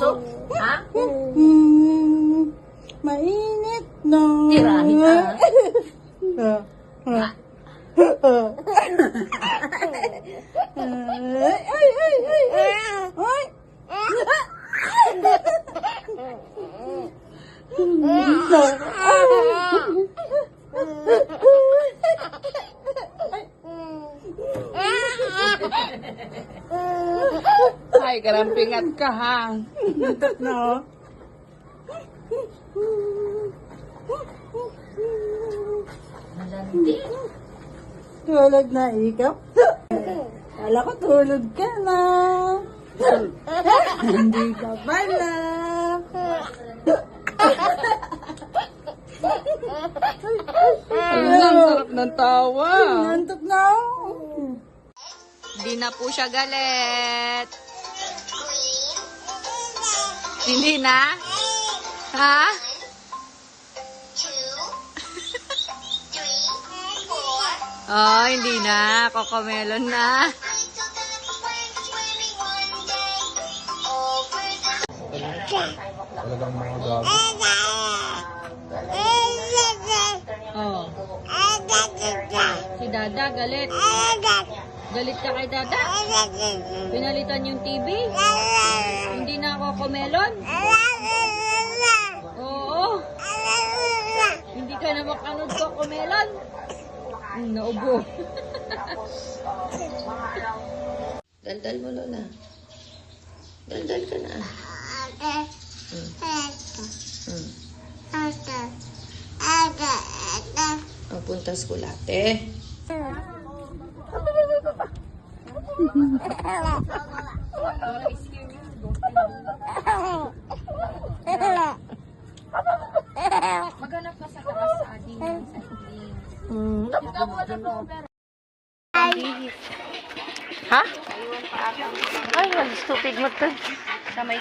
puso? Ha? Mainit na. Tirahin Ay, ay, ay, ay. Ay. Ay, karampingat ka ha. No. Malandi. Tulog na ikaw. Kala ko tulog ka na. Hindi ka pala. Ayun lang, sarap ng tawa. Nantok na ako. Hindi na po siya galit. Hindi na? Ha? 2, 3, 4. Oh, hindi na. Cocomelon na. Talagang mga gago. Oh. Si Dada, galit. Galit ka kay Dada? Pinalitan yung TV? Hindi na Cocomelon? Oo. Hindi ka na makanood Cocomelon? Naubo. Daldal mo, Lola. Daldal ka na. Ang puntas ko latte. Maghanap ka sa taas sa ading. Ha? Ay, stupid mo to. Sa may